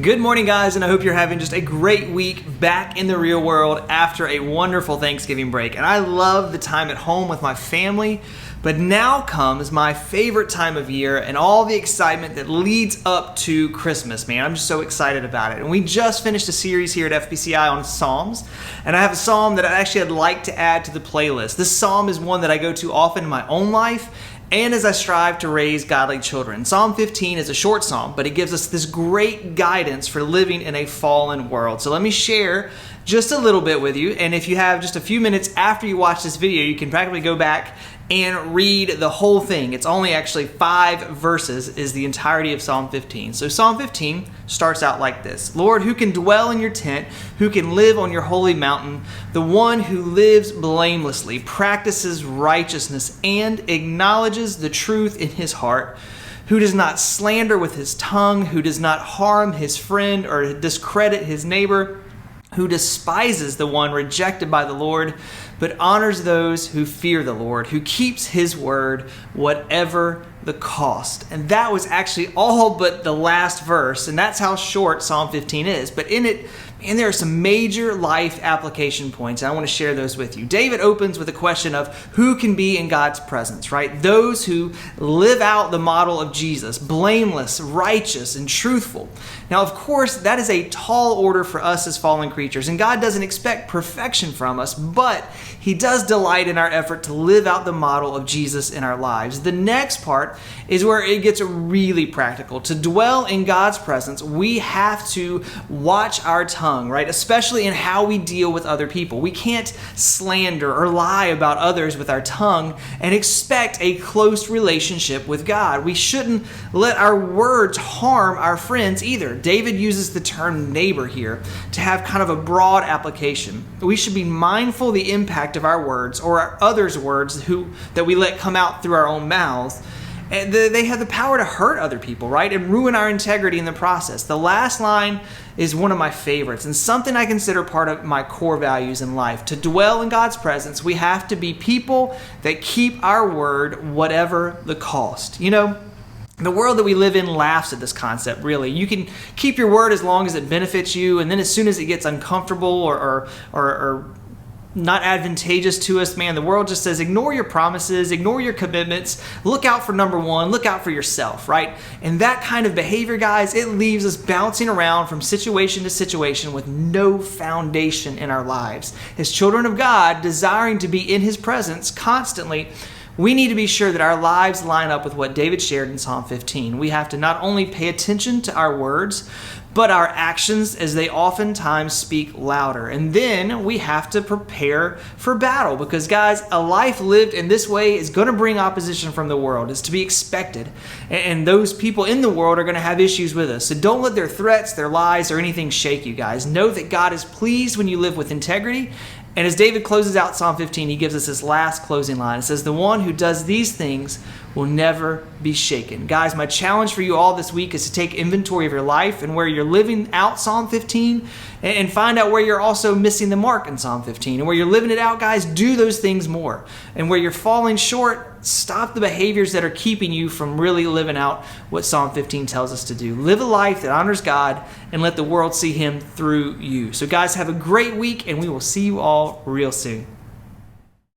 Good morning, guys, and I hope you're having just a great week back in the real world after a wonderful Thanksgiving break. And I love the time at home with my family, but now comes my favorite time of year and all the excitement that leads up to Christmas, man. I'm just so excited about it. And we just finished a series here at FBCI on Psalms, and I have a psalm that I'd like to add to the playlist. This psalm is one that I go to often in my own life, and as I strive to raise godly children. Psalm 15 is a short psalm, but it gives us this great guidance for living in a fallen world. So let me share just a little bit with you, and if you have just a few minutes after you watch this video, you can practically go back and read the whole thing. It's only actually 5 verses is the entirety of Psalm 15. So Psalm 15 starts out like this. Lord, who can dwell in your tent? Who can live on your holy mountain? The one who lives blamelessly, practices righteousness, and acknowledges the truth in his heart, who does not slander with his tongue, who does not harm his friend or discredit his neighbor, who despises the one rejected by the Lord, but honors those who fear the Lord, who keeps his word, whatever the cost. And that was actually all but the last verse, and that's how short Psalm 15 is. But in it, and there are some major life application points, and I want to share those with you. David opens with a question of who can be in God's presence, right? Those who live out the model of Jesus, blameless, righteous, and truthful. Now, of course, that is a tall order for us as fallen creatures, and God doesn't expect perfection from us, but he does delight in our effort to live out the model of Jesus in our lives. The next part is where it gets really practical. To dwell in God's presence, we have to watch our tongue, right? Especially in how we deal with other people. We can't slander or lie about others with our tongue and expect a close relationship with God. We shouldn't let our words harm our friends either. David uses the term neighbor here to have kind of a broad application. We should be mindful of the impact of our words or our others' words that we let come out through our own mouths. And they have the power to hurt other people, right? And ruin our integrity in the process. The last line is one of my favorites and something I consider part of my core values in life. To dwell in God's presence, we have to be people that keep our word, whatever the cost. You know, the world that we live in laughs at this concept, really. You can keep your word as long as it benefits you, and then as soon as it gets uncomfortable or not advantageous to us, man, the world just says, ignore your promises, ignore your commitments, look out for number one, look out for yourself, right? And that kind of behavior, guys, it leaves us bouncing around from situation to situation with no foundation in our lives. As children of God, desiring to be in his presence constantly, we need to be sure that our lives line up with what David shared in Psalm 15. We have to not only pay attention to our words, but our actions, as they oftentimes speak louder. And then we have to prepare for battle because, guys, a life lived in this way is going to bring opposition from the world. It's to be expected. And those people in the world are going to have issues with us. So don't let their threats, their lies, or anything shake you, guys. Know that God is pleased when you live with integrity. And as David closes out Psalm 15, he gives us this last closing line. It says, the one who does these things will never be shaken. Guys, my challenge for you all this week is to take inventory of your life and where you're living out Psalm 15 and find out where you're also missing the mark in Psalm 15. And where you're living it out, guys, do those things more. And where you're falling short, stop the behaviors that are keeping you from really living out what Psalm 15 tells us to do. Live a life that honors God and let the world see him through you. So guys, have a great week, and we will see you all real soon.